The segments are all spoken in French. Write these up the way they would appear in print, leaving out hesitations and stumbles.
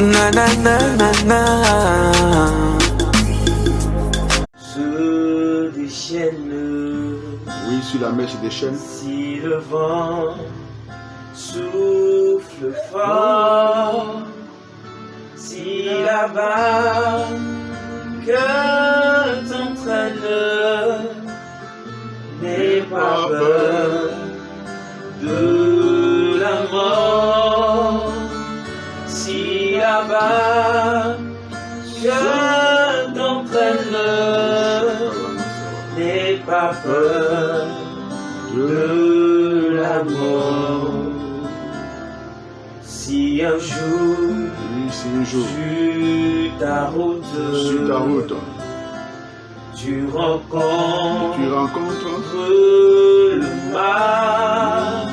Na na na na na. Se déchaîne. Oui, sur la mèche des chaînes. Si le vent souffle fort, si la barque t'entraîne, n'aie pas peur de la mort. Si la barque t'entraîne, n'aie pas peur de la mort. Si un jour, sur ta route, tu rencontres le mal,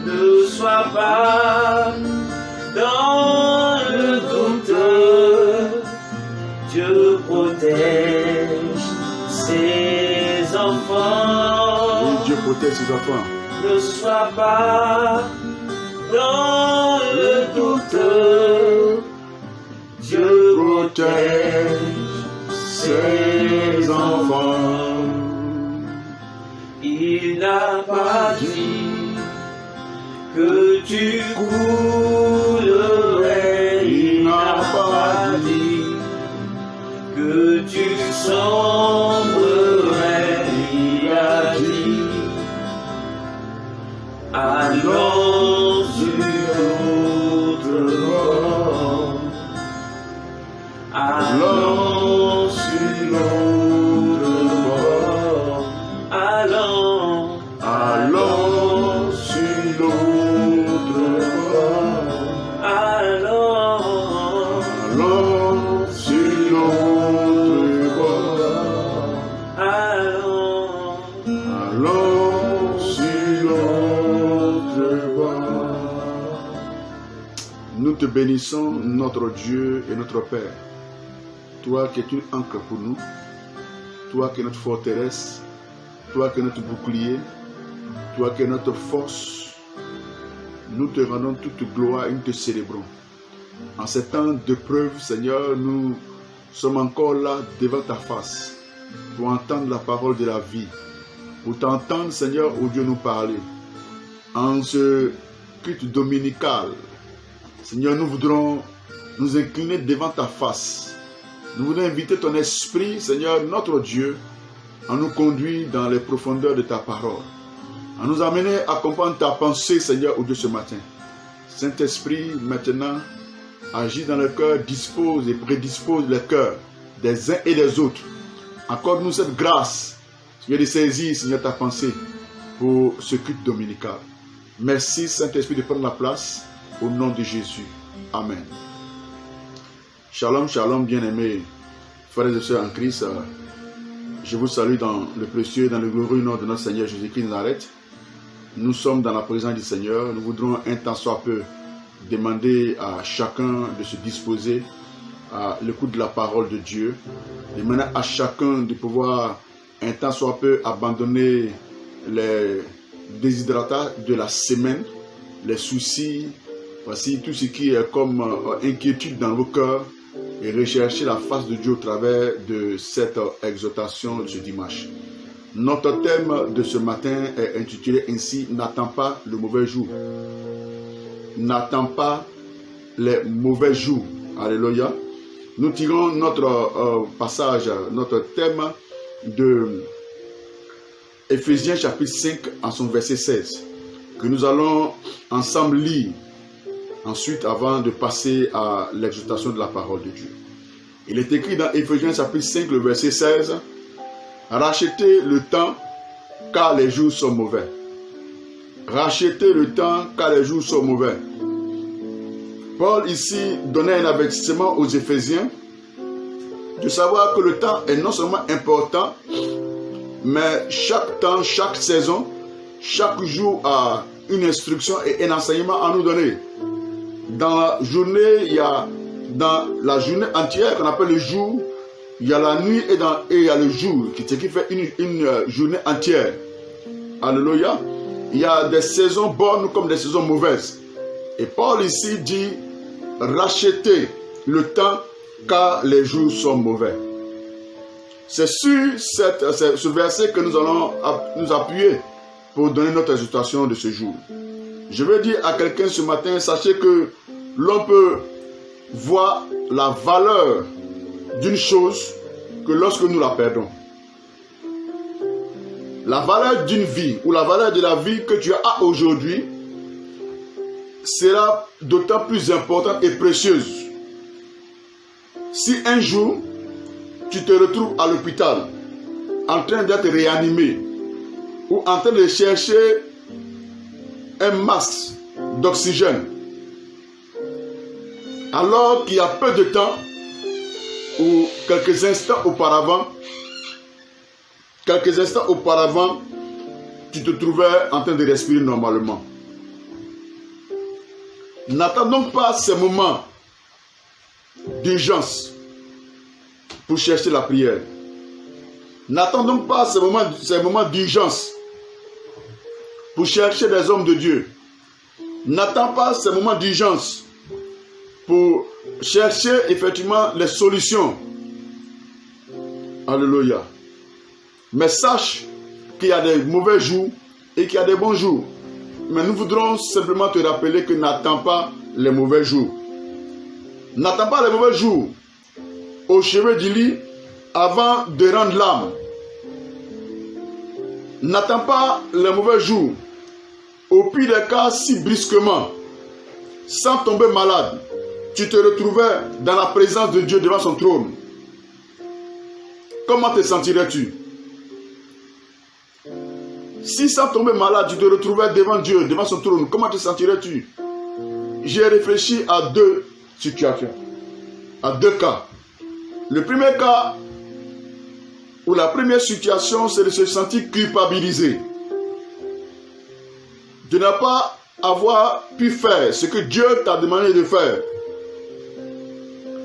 ne sois pas dans le doute. Dieu protège ses enfants. Oui, Dieu protège ses enfants. Ne sois pas dans le doute. Dieu protège ses enfants. Il n'a pas dit que tu coulerais. Il n'a pas dit que tu sombrerais. Il a dit allons sur l'autre bord. Allons sur l'autre bord. Allons sur l'autre bord. Allons sur l'autre bord. Allons sur l'autre bord. Nous te bénissons, notre Dieu et notre Père. Toi qui es une ancre pour nous, toi qui es notre forteresse, toi qui es notre bouclier, toi qui es notre force, nous te rendons toute gloire et nous te célébrons. En ces temps de preuve, Seigneur, nous sommes encore là devant ta face pour entendre la parole de la vie, pour t'entendre, Seigneur, ô Dieu, nous parler. En ce culte dominical, Seigneur, nous voudrons nous incliner devant ta face. Nous voulons inviter ton esprit, Seigneur, notre Dieu, à nous conduire dans les profondeurs de ta parole, à nous amener à comprendre ta pensée, Seigneur, au Dieu, ce matin. Saint-Esprit, maintenant, agis dans le cœur, dispose et prédispose le cœur des uns et des autres. Accorde-nous cette grâce, Seigneur, de saisir, Seigneur, ta pensée pour ce culte dominical. Merci, Saint-Esprit, de prendre la place au nom de Jésus. Amen. Shalom, shalom, bien-aimés, frères et sœurs en Christ. Je vous salue dans le précieux, dans le glorieux nom de notre Seigneur Jésus-Christ de Nazareth. Nous sommes dans la présence du Seigneur. Nous voudrons un temps soit peu demander à chacun de se disposer à l'écoute de la parole de Dieu. Demander à chacun de pouvoir un temps soit peu abandonner les déshydratats de la semaine, les soucis, voici tout ce qui est comme inquiétude dans vos cœurs, et rechercher la face de Dieu au travers de cette exhortation de ce dimanche. Notre thème de ce matin est intitulé ainsi « N'attends pas le mauvais jour ». N'attends pas les mauvais jours. Alléluia. Nous tirons notre passage, notre thème de Éphésiens chapitre 5 en son verset 16, que nous allons ensemble lire. Ensuite, avant de passer à l'exhortation de la parole de Dieu. Il est écrit dans Éphésiens chapitre 5, le verset 16, « Rachetez le temps, car les jours sont mauvais. » Rachetez le temps, car les jours sont mauvais. Paul ici donnait un avertissement aux Éphésiens de savoir que le temps est non seulement important, mais chaque temps, chaque saison, chaque jour a une instruction et un enseignement à nous donner. Dans la journée, il y a dans la journée entière qu'on appelle le jour, il y a la nuit et il y a le jour, ce qui fait une journée entière. Alléluia. Il y a des saisons bonnes comme des saisons mauvaises. Et Paul ici dit racheter le temps car les jours sont mauvais. C'est sur ce verset que nous allons nous appuyer pour donner notre exhortation de ce jour. Je veux dire à quelqu'un ce matin, sachez que l'on peut voir la valeur d'une chose que lorsque nous la perdons. La valeur d'une vie ou la valeur de la vie que tu as aujourd'hui sera d'autant plus importante et précieuse si un jour tu te retrouves à l'hôpital en train d'être réanimé ou en train de chercher un masque d'oxygène alors qu'il y a peu de temps ou quelques instants auparavant, tu te trouvais en train de respirer normalement. N'attends donc pas ces moments d'urgence pour chercher la prière. N'attends donc pas ces moments d'urgence pour chercher des hommes de Dieu. N'attends pas ces moments d'urgence pour chercher effectivement les solutions. Alléluia. Mais sache qu'il y a des mauvais jours et qu'il y a des bons jours. Mais nous voudrons simplement te rappeler que n'attends pas les mauvais jours. N'attends pas les mauvais jours au chevet du lit avant de rendre l'âme. N'attends pas les mauvais jours au pire des cas si brusquement, sans tomber malade, tu te retrouvais dans la présence de Dieu devant son trône. Comment te sentirais-tu? Si sans tomber malade, tu te retrouvais devant Dieu, devant son trône, comment te sentirais-tu? J'ai réfléchi à deux situations, à deux cas. Le premier cas, ou la première situation, c'est de se sentir culpabilisé. De ne pas avoir pu faire ce que Dieu t'a demandé de faire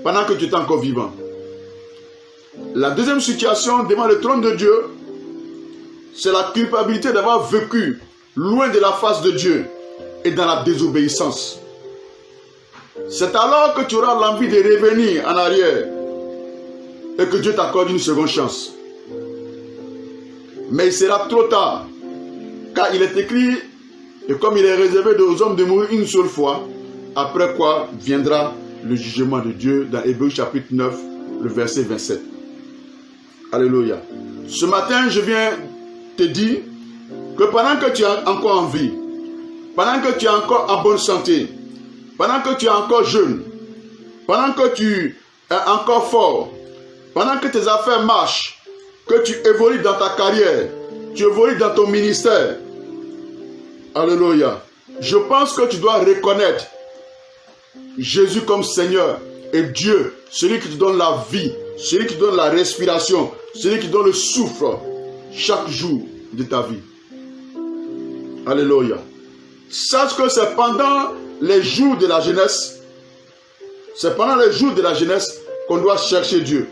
pendant que tu étais encore vivant. La deuxième situation devant le trône de Dieu, c'est la culpabilité d'avoir vécu loin de la face de Dieu et dans la désobéissance. C'est alors que tu auras l'envie de revenir en arrière et que Dieu t'accorde une seconde chance. Mais il sera trop tard, car il est écrit, et comme il est réservé aux hommes de mourir une seule fois, après quoi viendra le jugement de Dieu dans Hébreux chapitre 9, le verset 27. Alléluia. Ce matin, je viens te dire que pendant que tu es encore en vie, pendant que tu es encore en bonne santé, pendant que tu es encore jeune, pendant que tu es encore fort, pendant que tes affaires marchent, que tu évolues dans ta carrière, tu évolues dans ton ministère, alléluia, je pense que tu dois reconnaître Jésus comme Seigneur et Dieu, celui qui te donne la vie, celui qui te donne la respiration, celui qui te donne le souffle chaque jour de ta vie. Alléluia. Sache que c'est pendant les jours de la jeunesse, qu'on doit chercher Dieu.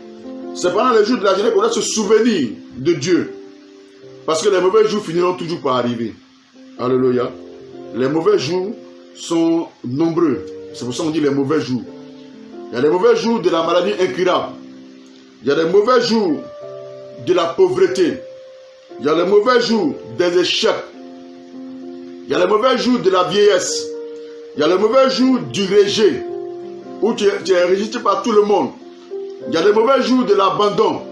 C'est pendant les jours de la jeunesse qu'on doit se souvenir de Dieu. Parce que les mauvais jours finiront toujours par arriver. Alléluia. Les mauvais jours sont nombreux. C'est pour ça qu'on dit les mauvais jours. Il y a les mauvais jours de la maladie incurable. Il y a les mauvais jours de la pauvreté. Il y a les mauvais jours des échecs. Il y a les mauvais jours de la vieillesse. Il y a les mauvais jours du rejet, où tu es rejeté par tout le monde. Il y a les mauvais jours de l'abandon.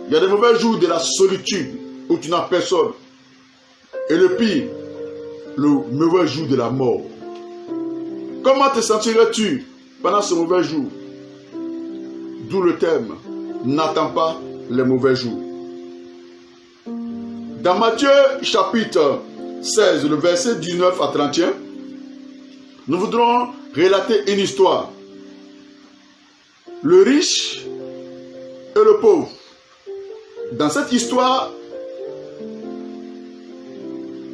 Il y a les mauvais jours de la solitude, où tu n'as personne. Et le pire, le mauvais jour de la mort. Comment te sentirais-tu pendant ce mauvais jour? D'où le thème, n'attends pas les mauvais jours. Dans Matthieu chapitre 16, le verset 19 à 31, nous voudrons relater une histoire. Le riche et le pauvre. Dans cette histoire,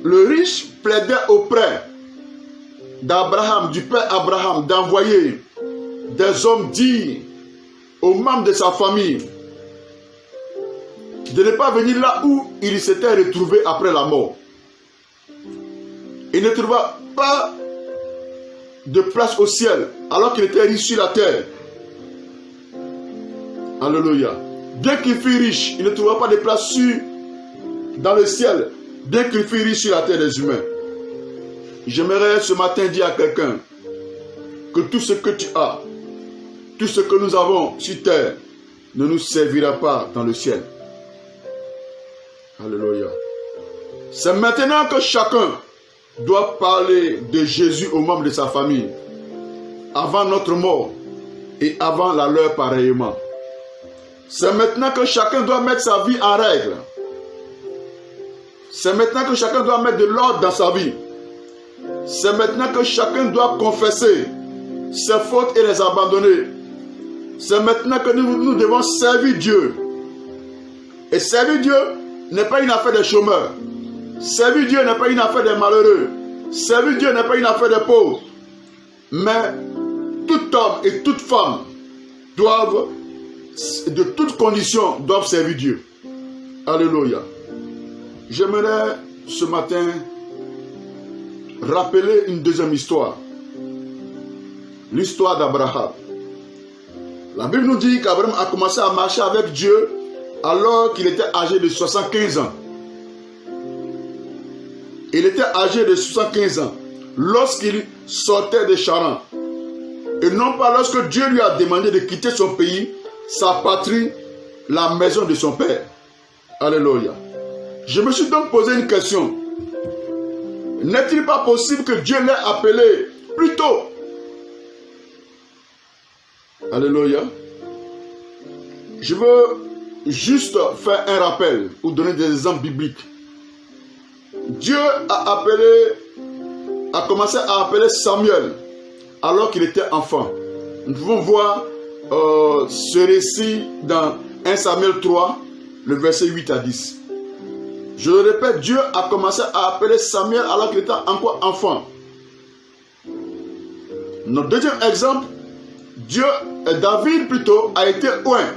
le riche plaidait auprès d'Abraham, du père Abraham, d'envoyer des hommes dits aux membres de sa famille de ne pas venir là où il s'était retrouvé après la mort. Il ne trouva pas de place au ciel, alors qu'il était riche sur la terre. Alléluia. Bien qu'il fût riche, il ne trouvera pas de place dans le ciel, bien qu'il fût riche sur la terre des humains. J'aimerais ce matin dire à quelqu'un que tout ce que tu as, tout ce que nous avons sur terre, ne nous servira pas dans le ciel. Alléluia. C'est maintenant que chacun doit parler de Jésus aux membres de sa famille, avant notre mort et avant la leur pareillement. C'est maintenant que chacun doit mettre sa vie en règle. C'est maintenant que chacun doit mettre de l'ordre dans sa vie. C'est maintenant que chacun doit confesser ses fautes et les abandonner. C'est maintenant que nous devons servir Dieu. Et servir Dieu n'est pas une affaire des chômeurs. Servir Dieu n'est pas une affaire des malheureux. Servir Dieu n'est pas une affaire des pauvres. Mais tout homme et toute femme doivent, de toutes conditions, doivent servir Dieu. Alléluia. J'aimerais ce matin rappeler une deuxième histoire. L'histoire d'Abraham. La Bible nous dit qu'Abraham a commencé à marcher avec Dieu alors qu'il était âgé de 75 ans. Il était âgé de 75 ans lorsqu'il sortait de Charan. Et non pas lorsque Dieu lui a demandé de quitter son pays, sa patrie, la maison de son père. Alléluia. Je me suis donc posé une question. N'est-il pas possible que Dieu l'ait appelé plus tôt? Alléluia. Je veux juste faire un rappel ou donner des exemples bibliques. Dieu a commencé à appeler Samuel alors qu'il était enfant. Nous pouvons voir ce récit dans 1 Samuel 3, le verset 8 à 10. Je le répète, Dieu a commencé à appeler Samuel alors qu'il était encore enfant. Notre deuxième exemple, David plutôt a été oint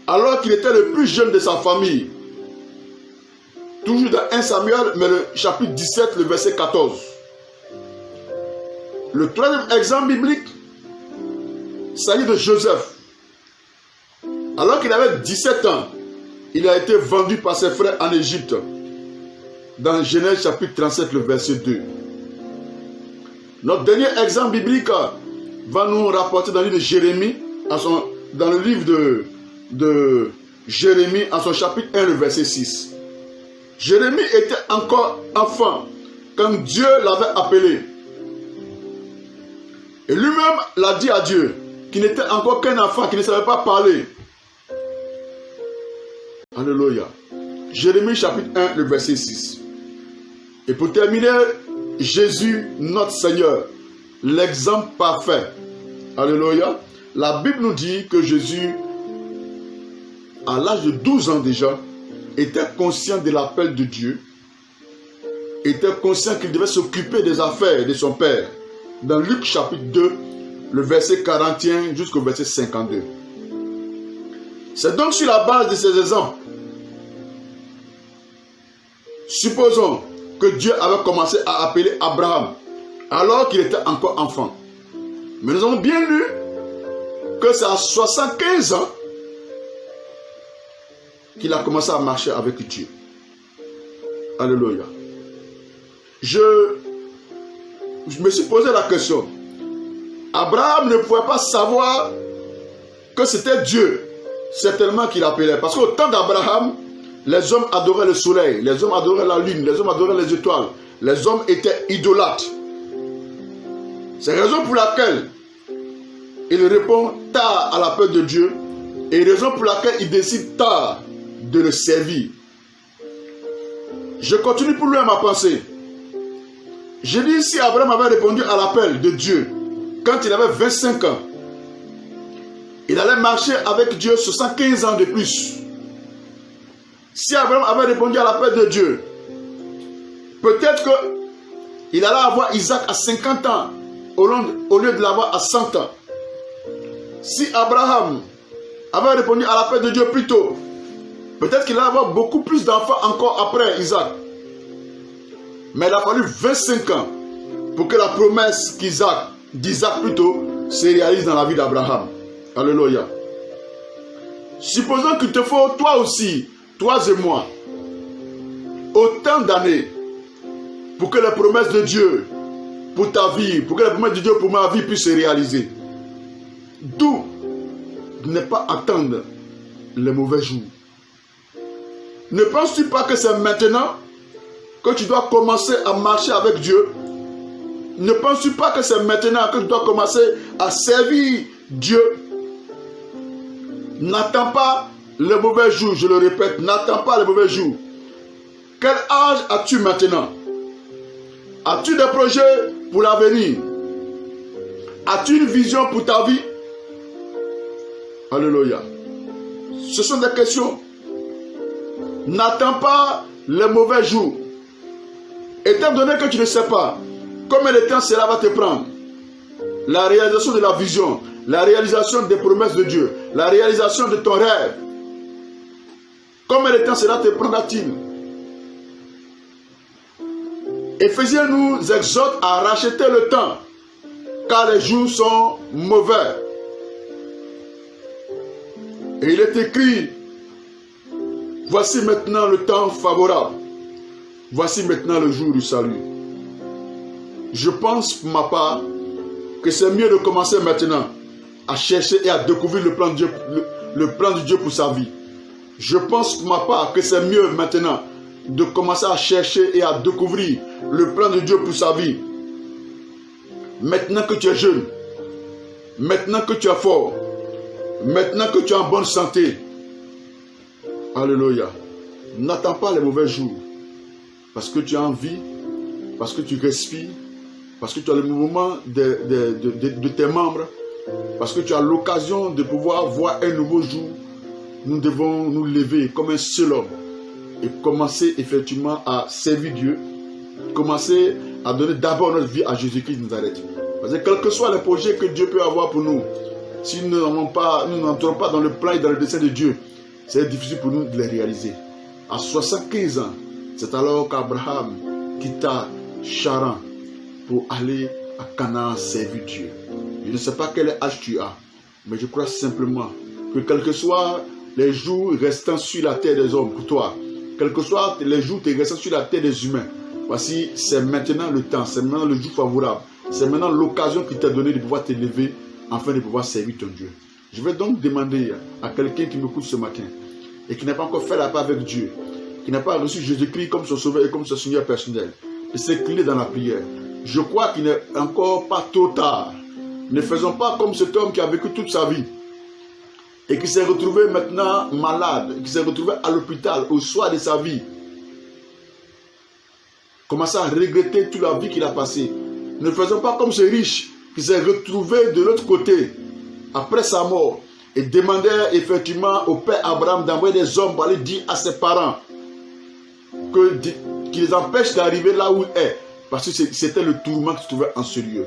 alors qu'il était le plus jeune de sa famille. Toujours dans 1 Samuel, mais le chapitre 17, le verset 14. Le troisième exemple biblique s'agit de Joseph. Alors qu'il avait 17 ans, il a été vendu par ses frères en Égypte. Dans Genèse chapitre 37, le verset 2. Notre dernier exemple biblique va nous rapporter dans le livre de Jérémie, dans le livre de Jérémie, en son chapitre 1, le verset 6. Jérémie était encore enfant quand Dieu l'avait appelé. Et lui-même l'a dit à Dieu, qu'il n'était encore qu'un enfant, qui ne savait pas parler. Alléluia. Jérémie chapitre 1, le verset 6. Et pour terminer, Jésus, notre Seigneur, l'exemple parfait. Alléluia. La Bible nous dit que Jésus, à l'âge de 12 ans déjà, était conscient de l'appel de Dieu, était conscient qu'il devait s'occuper des affaires de son Père. Dans Luc chapitre 2, le verset 41 jusqu'au verset 52. C'est donc sur la base de ces exemples, supposons que Dieu avait commencé à appeler Abraham alors qu'il était encore enfant. Mais nous avons bien lu que c'est à 75 ans qu'il a commencé à marcher avec Dieu. Alléluia. Je me suis posé la question. Abraham ne pouvait pas savoir que c'était Dieu, certainement qu'il appelait. Parce qu'au temps d'Abraham, les hommes adoraient le soleil, les hommes adoraient la lune, les hommes adoraient les étoiles. Les hommes étaient idolâtres. C'est la raison pour laquelle il répond tard à l'appel de Dieu et raison pour laquelle il décide tard de le servir. Je continue pour lui ma pensée. Je dis, si Abraham avait répondu à l'appel de Dieu quand il avait 25 ans, il allait marcher avec Dieu 75 ans de plus. Si Abraham avait répondu à l'appel de Dieu, peut-être qu'il allait avoir Isaac à 50 ans au lieu de l'avoir à 100 ans. Si Abraham avait répondu à l'appel de Dieu plus tôt, peut-être qu'il allait avoir beaucoup plus d'enfants encore après Isaac. Mais il a fallu 25 ans pour que la promesse d'Isaac plutôt, se réalise dans la vie d'Abraham. Alléluia. Supposons qu'il te faut, toi aussi, toi et moi, autant d'années pour que les promesses de Dieu pour ta vie, pour que les promesses de Dieu pour ma vie puissent se réaliser. D'où ne pas attendre les mauvais jours. Ne penses-tu pas que c'est maintenant que tu dois commencer à marcher avec Dieu? Ne penses-tu pas que c'est maintenant que tu dois commencer à servir Dieu? N'attends pas les mauvais jours, je le répète, n'attends pas les mauvais jours. Quel âge as-tu maintenant? As-tu des projets pour l'avenir? As-tu une vision pour ta vie? Alléluia. Ce sont des questions. N'attends pas les mauvais jours. Étant donné que tu ne sais pas combien de temps cela va te prendre, la réalisation de la vision, la réalisation des promesses de Dieu, la réalisation de ton rêve, combien de temps cela te prendra-t-il? Éphésiens nous exhorte à racheter le temps, car les jours sont mauvais. Et il est écrit, voici maintenant le temps favorable. Voici maintenant le jour du salut. Je pense pour ma part que c'est mieux de commencer maintenant à chercher et à découvrir le plan de Dieu pour sa vie. Je pense pour ma part que c'est mieux maintenant de commencer à chercher et à découvrir le plan de Dieu pour sa vie. Maintenant que tu es jeune, maintenant que tu es fort, maintenant que tu es en bonne santé. Alléluia. N'attends pas les mauvais jours. Parce que tu as envie, parce que tu respires, parce que tu as le mouvement de tes membres, parce que tu as l'occasion de pouvoir voir un nouveau jour. Nous devons nous lever comme un seul homme et commencer effectivement à servir Dieu, commencer à donner d'abord notre vie à Jésus-Christ de Nazareth. Parce que quels que soient les projets que Dieu peut avoir pour nous, si nous n'entrons pas dans le plan et dans le dessein de Dieu, c'est difficile pour nous de les réaliser. À 75 ans, c'est alors qu'Abraham quitta Charan pour aller à Canaan servir Dieu. Je ne sais pas quel âge tu as, mais je crois simplement que quels que soient les jours restant sur la terre des hommes pour toi, quels que soient les jours restant sur la terre des humains, voici, c'est maintenant le temps, c'est maintenant le jour favorable, c'est maintenant l'occasion qui t'a donné de pouvoir t'élever afin de pouvoir servir ton Dieu. Je vais donc demander à quelqu'un qui m'écoute ce matin et qui n'a pas encore fait la paix avec Dieu, qui n'a pas reçu Jésus-Christ comme son sauveur et comme son Seigneur personnel, de s'incliner dans la prière. Je crois qu'il n'est encore pas trop tard. Ne faisons pas comme cet homme qui a vécu toute sa vie et qui s'est retrouvé maintenant malade, qui s'est retrouvé à l'hôpital au soir de sa vie. Commencer à regretter toute la vie qu'il a passée. Ne faisons pas comme ce riche qui s'est retrouvé de l'autre côté après sa mort et demandait effectivement au père Abraham d'envoyer des hommes pour aller dire à ses parents qu'il les empêche d'arriver là où il est, parce que c'était le tourment qui se trouvait en ce lieu.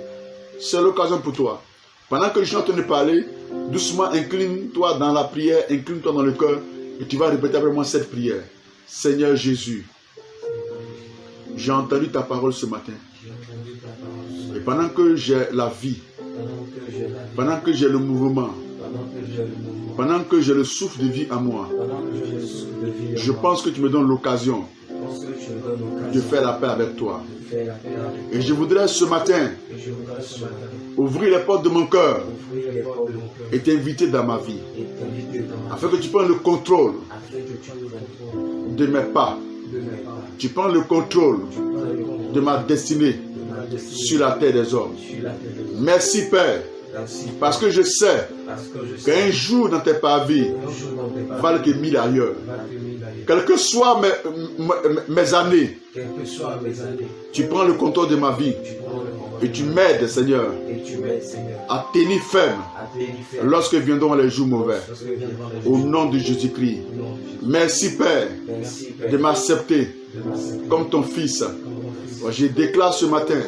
C'est l'occasion pour toi. Pendant que je suis en train de parler, doucement incline-toi dans la prière, incline-toi dans le cœur et tu vas répéter avec moi cette prière. Seigneur Jésus, j'ai entendu ta parole ce matin. Et pendant que j'ai la vie, pendant que j'ai le mouvement, pendant que j'ai le souffle de vie à moi, je pense que tu me donnes l'occasion de faire la paix avec toi. Et je voudrais ce matin ouvrir les portes de mon cœur et t'inviter dans ma vie, afin que tu prennes le contrôle de mes pas. Tu prends le contrôle de ma destinée sur la terre des hommes. Merci Père, parce que je sais qu'un jour dans tes parvis valent que 1000 ailleurs. Quelles que soient mes années, tu prends le contrôle de ma vie et tu m'aides, Seigneur, à tenir ferme lorsque viendront les jours mauvais. Au nom de Jésus-Christ. Merci Père de m'accepter comme ton fils. Je déclare ce matin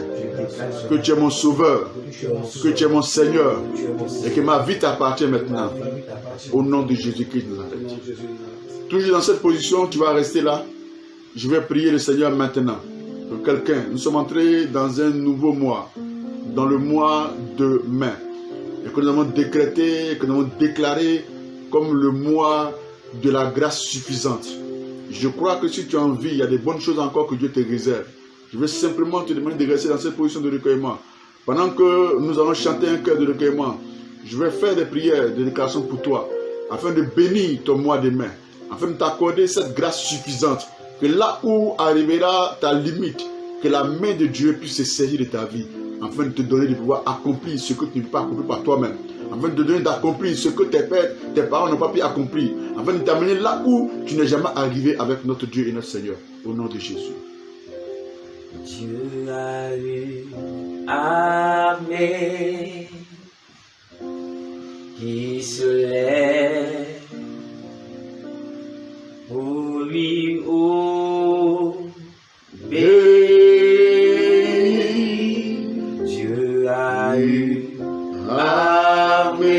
que tu es mon sauveur, que tu es mon Seigneur et que ma vie t'appartient maintenant. Au nom de Jésus-Christ de Nazareth. Toujours dans cette position, tu vas rester là. Je vais prier le Seigneur maintenant. quelqu'un. Nous sommes entrés dans un nouveau mois, dans le mois de mai, et que nous avons décrété, que nous avons déclaré comme le mois de la grâce suffisante. Je crois que si tu as envie, il y a des bonnes choses encore que Dieu te réserve. Je vais simplement te demander de rester dans cette position de recueillement. Pendant que nous allons chanter un chœur de recueillement, je vais faire des prières, des déclarations pour toi, afin de bénir ton mois de mai, afin de t'accorder cette grâce suffisante, que là où arrivera ta limite, que la main de Dieu puisse se saisir de ta vie, afin de te donner de pouvoir accomplir ce que tu ne peux pas accomplir par toi-même, afin de te donner d'accomplir ce que tes pères, tes parents n'ont pas pu accomplir, afin de t'amener là où tu n'es jamais arrivé avec notre Dieu et notre Seigneur, au nom de Jésus. Dieu a eu Amen qui se lève pour lui obéir. Dieu a eu Amen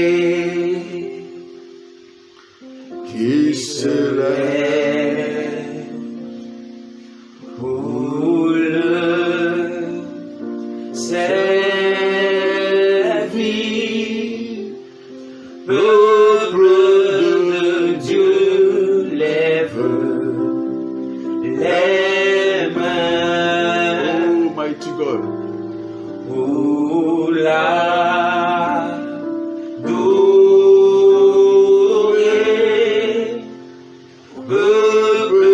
Qui se lève pour le servir. Peuple de Dieu, lève les mains Oh, mighty God. pour l'adorer. Peuple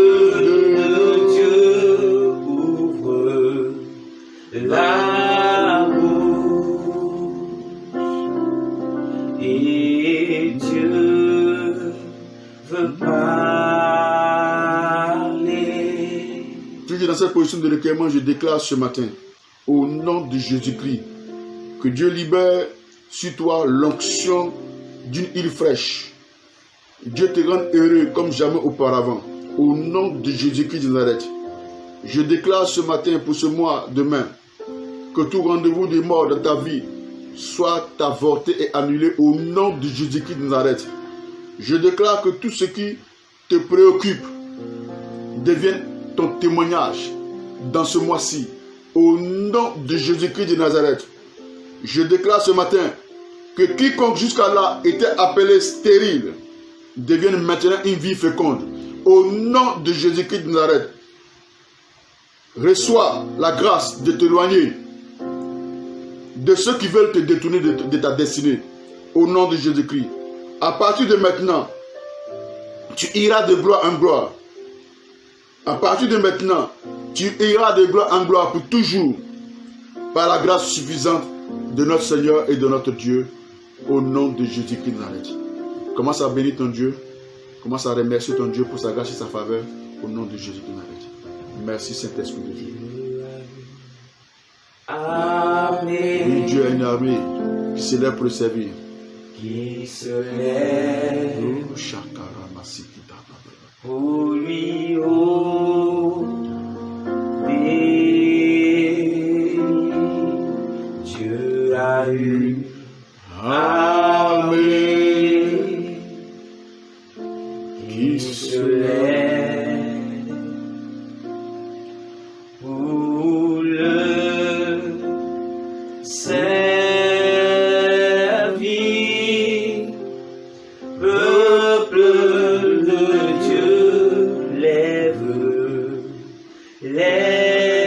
de Dieu, ouvre la bouche et Dieu veut parler. Toujours dans cette position de recueillement, je déclare ce matin, au nom de Jésus-Christ, que Dieu libère sur toi l'onction d'une île fraîche. Dieu te rende heureux comme jamais auparavant. Au nom de Jésus-Christ de Nazareth, je déclare ce matin pour ce mois demain que tout rendez-vous de mort dans ta vie soit avorté et annulé au nom de Jésus-Christ de Nazareth. Je déclare que tout ce qui te préoccupe devienne ton témoignage dans ce mois-ci. Au nom de Jésus-Christ de Nazareth, je déclare ce matin que quiconque jusqu'à là était appelé stérile devienne maintenant une vie féconde. Au nom de Jésus-Christ de Nazareth, reçois la grâce de t'éloigner de ceux qui veulent te détourner de ta destinée. Au nom de Jésus-Christ, à partir de maintenant, tu iras de gloire en gloire. À partir de maintenant, tu iras de gloire en gloire pour toujours, par la grâce suffisante de notre Seigneur et de notre Dieu, au nom de Jésus-Christ de Nazareth. Commence à bénir ton Dieu, commence à remercier ton Dieu pour sa grâce et sa faveur, au nom de Jésus-Christ de Nazareth. Merci Saint-Esprit de Dieu. Amen. Oui, Dieu a une armée qui se lève pour le servir. Qui se lève Oh, Shakara Masikita. pour lui obéir. Dieu a eu Amen. qui se lève pour le servir. Peuple de Dieu, lève les